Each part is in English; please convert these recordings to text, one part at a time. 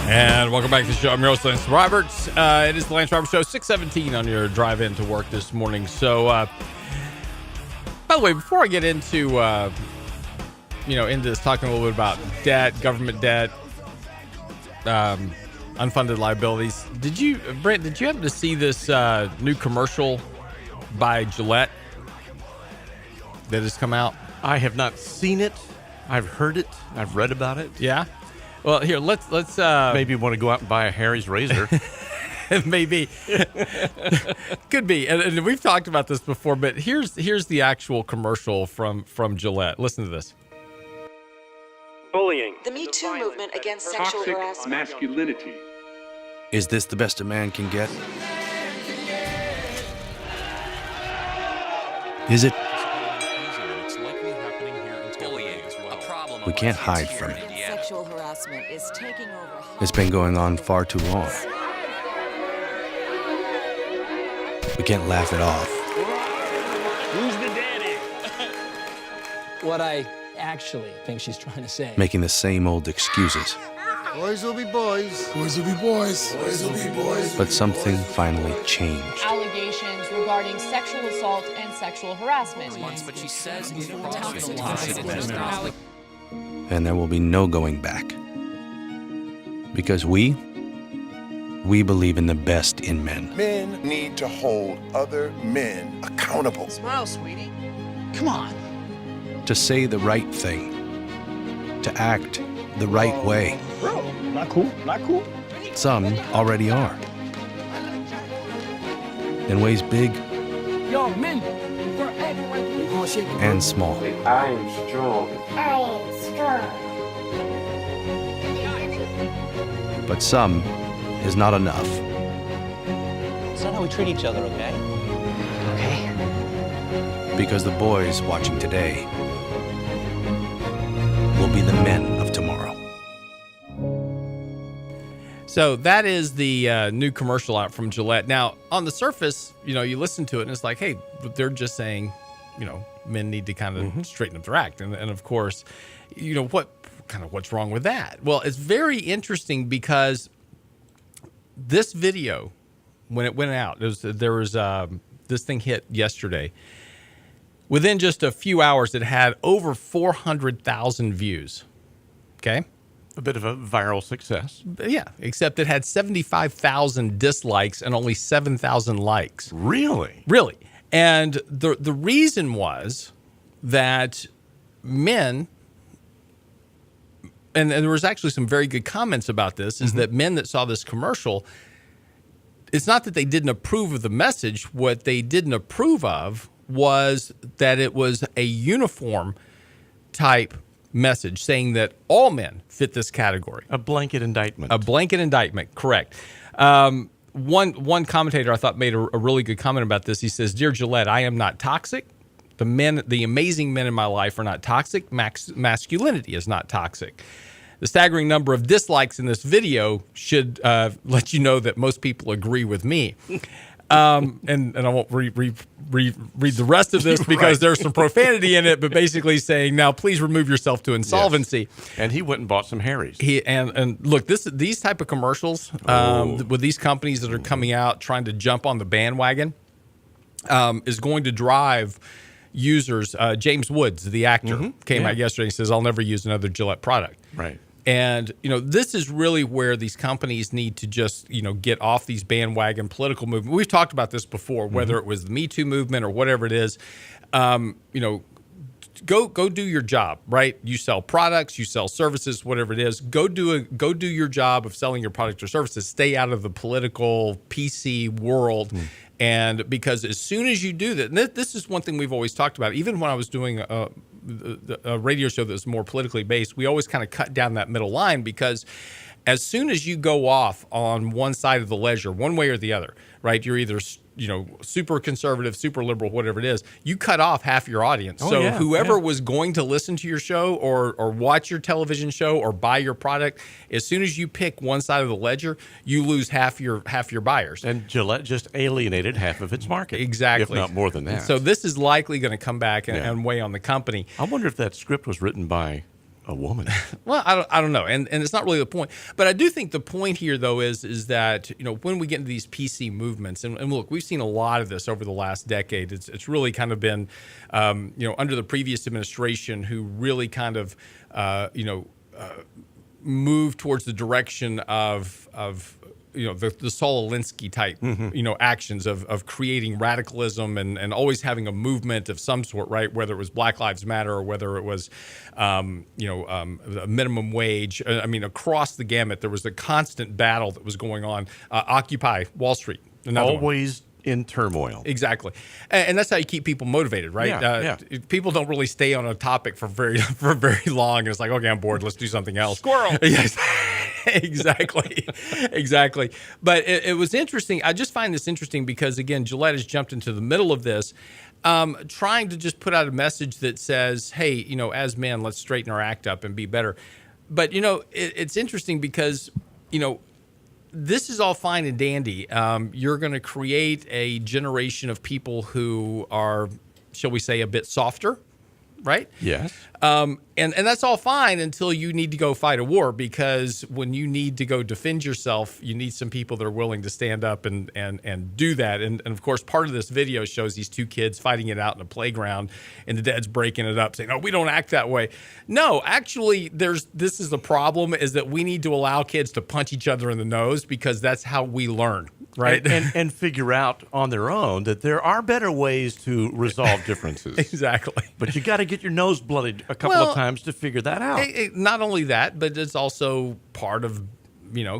And welcome back to the show. I'm your host, Lance Roberts. It is the Lance Roberts Show, 6:17 on your drive in to work this morning. So, by the way, before I get into, into this, talking a little bit about debt, government debt, unfunded liabilities, Brent, did you happen to see this new commercial by Gillette that has come out? I have not seen it. I've heard it. I've read about it. Yeah. Well, here, let's maybe you want to go out and buy a Harry's razor. Maybe. Could be. And we've talked about this before, but here's the actual commercial from Gillette. Listen to this. Bullying. The Me Too movement against sexual Toxic harassment. masculinity. Is this the best a man can get? Is it? We can't hide from it. Sexual harassment is taking over. It's been going on far too long. We can't laugh it off. Who's the daddy? What I actually think she's trying to say. Making the same old excuses. Boys will be boys. Boys will be boys. Boys will be boys. But something finally changed. Allegations regarding sexual assault and sexual harassment. But she says And there will be no going back. Because we believe in the best in men. Men need to hold other men accountable. Smile, sweetie. Come on. To say the right thing. To act the right way. Bro, not cool. Not cool. Some already are. In ways big Yo, men. and small. I am strong. But some is not enough. It's not how we treat each other, okay? Okay. Because the boys watching today will be the men of tomorrow. So that is the new commercial out from Gillette. Now, on the surface, you listen to it and it's like, hey, but they're just saying, men need to kind of straighten up their act. And of course, what's wrong with that? Well, it's very interesting because this video, when it went out, this thing hit yesterday. Within just a few hours, it had over 400,000 views. Okay. A bit of a viral success. Yeah, except it had 75,000 dislikes and only 7,000 likes. Really? Really. And the reason was that men, and there was actually some very good comments about this, is that men that saw this commercial, it's not that they didn't approve of the message. What they didn't approve of was that it was a uniform type message saying that all men fit this category. A blanket indictment. A blanket indictment, correct. One commentator I thought made a really good comment about this. He says, "Dear Gillette, I am not toxic. The amazing men in my life are not toxic. Masculinity is not toxic. The staggering number of dislikes in this video should let you know that most people agree with me." And I won't read the rest of this because there's some profanity in it, but basically saying, now please remove yourself to insolvency. Yes. And he went and bought some Harry's. And look, these type of commercials with these companies that are coming out trying to jump on the bandwagon is going to drive users. James Woods, the actor, came out yesterday and says, "I'll never use another Gillette product." Right. And, this is really where these companies need to just, get off these bandwagon political movement. We've talked about this before, whether it was the Me Too movement or whatever it is. Go do your job, right? You sell products, you sell services, whatever it is. Go do your job of selling your product or services. Stay out of the political PC world. And because as soon as you do that, and this is one thing we've always talked about, even when I was doing a radio show that was more politically based, we always kind of cut down that middle line, because as soon as you go off on one side of the ledger, one way or the other, right? You're either super conservative, super liberal, whatever it is, you cut off half your audience. Whoever was going to listen to your show or watch your television show or buy your product, as soon as you pick one side of the ledger, you lose half your buyers. And Gillette just alienated half of its market. Exactly. If not more than that. So this is likely going to come back and weigh on the company. I wonder if that script was written by a woman. Well, I don't know, and it's not really the point. But I do think the point here, though, is that when we get into these PC movements, and look, we've seen a lot of this over the last decade. It's really kind of been under the previous administration, who really kind of moved towards the direction of the Saul Alinsky type, actions of creating radicalism and always having a movement of some sort, right? Whether it was Black Lives Matter or whether it was, a minimum wage. I mean, across the gamut, there was a constant battle that was going on. Occupy Wall Street. Always in turmoil. Exactly. And that's how you keep people motivated, right? Yeah. People don't really stay on a topic for very long. And it's like, okay, I'm bored. Let's do something else. Squirrel. Yes. Exactly. But it was interesting. I just find this interesting because, again, Gillette has jumped into the middle of this, trying to just put out a message that says, hey, as men, let's straighten our act up and be better. But, it's interesting because, this is all fine and dandy. You're going to create a generation of people who are, shall we say, a bit softer, right? Yes. And that's all fine until you need to go fight a war, because when you need to go defend yourself, you need some people that are willing to stand up and do that. And of course, part of this video shows these two kids fighting it out in a playground, and the dad's breaking it up, saying, "Oh, we don't act that way." No, actually, this is the problem: is that we need to allow kids to punch each other in the nose, because that's how we learn. Right. And figure out on their own that there are better ways to resolve differences. Exactly. But you got to get your nose blooded a couple of times to figure that out. Not only that, but it's also part of,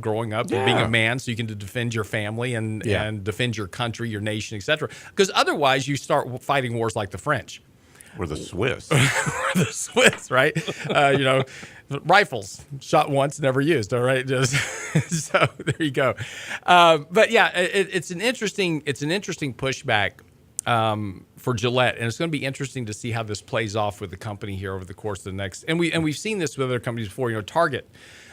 growing up and being a man, so you can defend your family and defend your country, your nation, etc. Because otherwise you start fighting wars like the French. Or the Swiss. The Swiss, right? Rifles, shot once, never used. All right, so there you go. But yeah, it's an interesting pushback for Gillette, and it's going to be interesting to see how this plays off with the company here over the course of the next. And we've seen this with other companies before. Target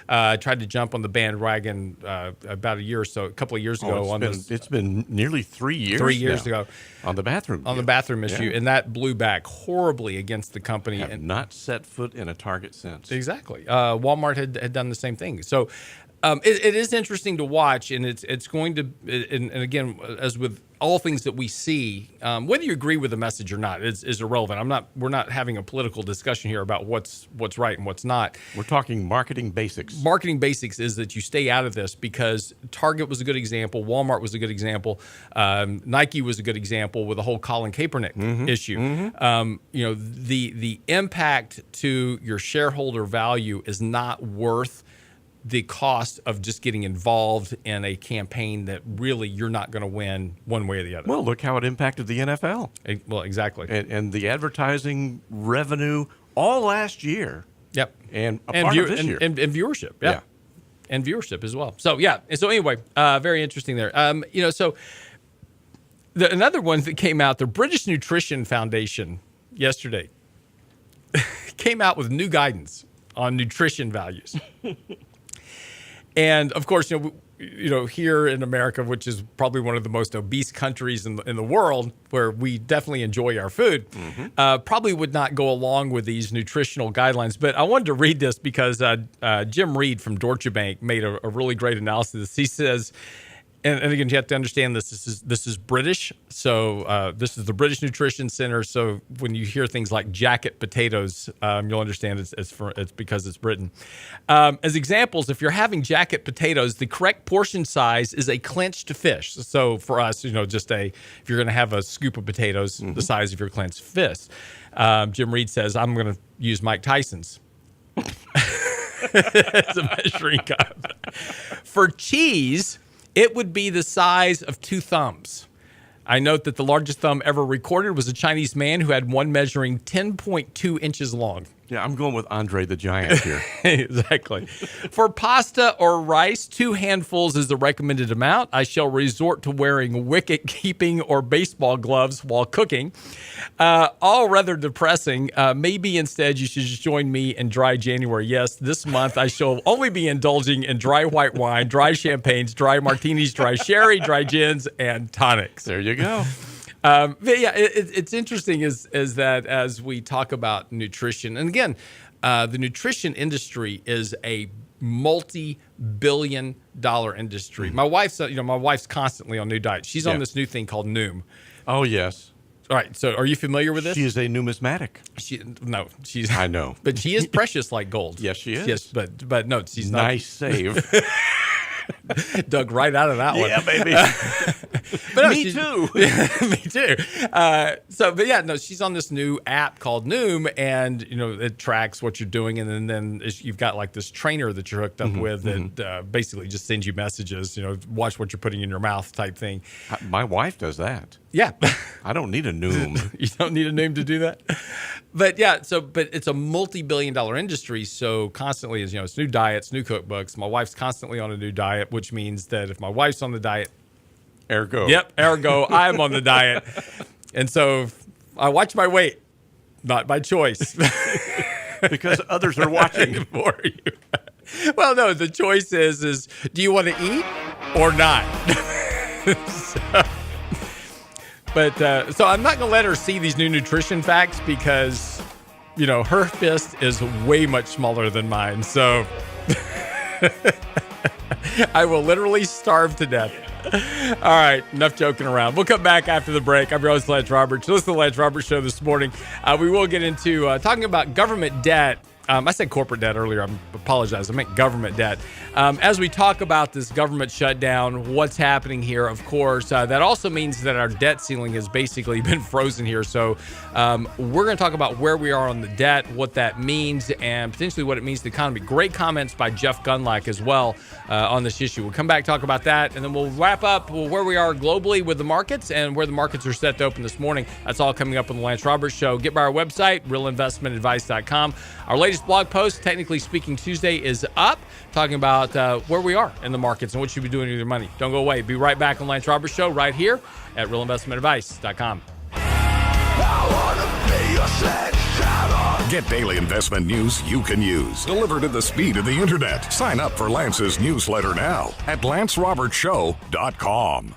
tried to jump on the bandwagon about a couple of years ago. It's been nearly 3 years. 3 years ago on the bathroom. The bathroom issue, and that blew back horribly against the company. Have not set foot in a Target since. Exactly. Walmart had done the same thing. So it is interesting to watch, and it's going to. And again, as with all things that we see, whether you agree with the message or not is irrelevant. We're not having a political discussion here about what's right and what's not. We're talking marketing basics. Marketing basics is that you stay out of this, because Target was a good example, Walmart was a good example, Nike was a good example with the whole Colin Kaepernick issue. The impact to your shareholder value is not worth the cost of just getting involved in a campaign that really you're not going to win one way or the other. Well, look how it impacted the NFL. Well, exactly. And the advertising revenue all last year. Yep. And part of this year. And viewership. Yeah. And viewership as well. So, yeah. And so anyway, very interesting there. So another one that came out, the British Nutrition Foundation yesterday came out with new guidance on nutrition values. And of course, here in America, which is probably one of the most obese countries in the world, where we definitely enjoy our food, probably would not go along with these nutritional guidelines. But I wanted to read this because Jim Reed from Deutsche Bank made a really great analysis. He says, and again, you have to understand this is British. So this is the British Nutrition Center. So when you hear things like jacket potatoes, you'll understand it's because it's Britain. As examples, if you're having jacket potatoes, the correct portion size is a clenched fish. So for us, if you're going to have a scoop of potatoes, the size of your clenched fist. Jim Reed says, I'm going to use Mike Tyson's as a measuring cup. For cheese, it would be the size of 2 thumbs. I note that the largest thumb ever recorded was a Chinese man who had one measuring 10.2 inches long. Yeah, I'm going with Andre the Giant here. Exactly. For pasta or rice, 2 handfuls is the recommended amount. I shall resort to wearing wicket-keeping or baseball gloves while cooking. All rather depressing. Maybe instead you should just join me in dry January. Yes, this month I shall only be indulging in dry white wine, dry champagnes, dry martinis, dry sherry, dry gins, and tonics. There you go. But yeah, it's interesting is that as we talk about nutrition, and again, the nutrition industry is a multi-billion-dollar industry. My wife's constantly on new diets. She's on this new thing called Noom. Oh, yes. All right. So, are you familiar with this? She is a numismatic. She's. I know, but she is precious like gold. Yes, she is. Yes, but no, she's not. Nice save. Dug right out of that one. Yeah, baby. But no, Me too. Me too. She's on this new app called Noom, and it tracks what you're doing, and then you've got like this trainer that you're hooked up with that basically just sends you messages. Watch what you're putting in your mouth type thing. My wife does that. Yeah. I don't need a Noom. You don't need a Noom to do that? But it's a multi-billion-dollar industry. So constantly, it's new diets, new cookbooks. My wife's constantly on a new diet, which means that if my wife's on the diet, ergo, I'm on the diet. And so I watch my weight, not by choice. Because others are watching for you. Well, no, the choice is do you want to eat or not? So I'm not going to let her see these new nutrition facts because, her fist is way much smaller than mine. So I will literally starve to death. All right, enough joking around. We'll come back after the break. I'm your host, Lance Roberts. Listen to the Lance Roberts Show this morning. We will get into talking about government debt. I said corporate debt earlier. I apologize. I meant government debt. As we talk about this government shutdown, what's happening here, of course, that also means that our debt ceiling has basically been frozen here. So we're going to talk about where we are on the debt, what that means, and potentially what it means to the economy. Great comments by Jeff Gunlack as well on this issue. We'll come back, talk about that, and then we'll wrap up where we are globally with the markets and where the markets are set to open this morning. That's all coming up on the Lance Roberts Show. Get by our website, realinvestmentadvice.com. Our latest blog post, Technically Speaking Tuesday, is up, talking about where we are in the markets and what you should be doing with your money. Don't go away. Be right back on Lance Roberts Show right here at realinvestmentadvice.com. Get daily investment news you can use, delivered at the speed of the internet. Sign up for Lance's newsletter now at lancerobertshow.com.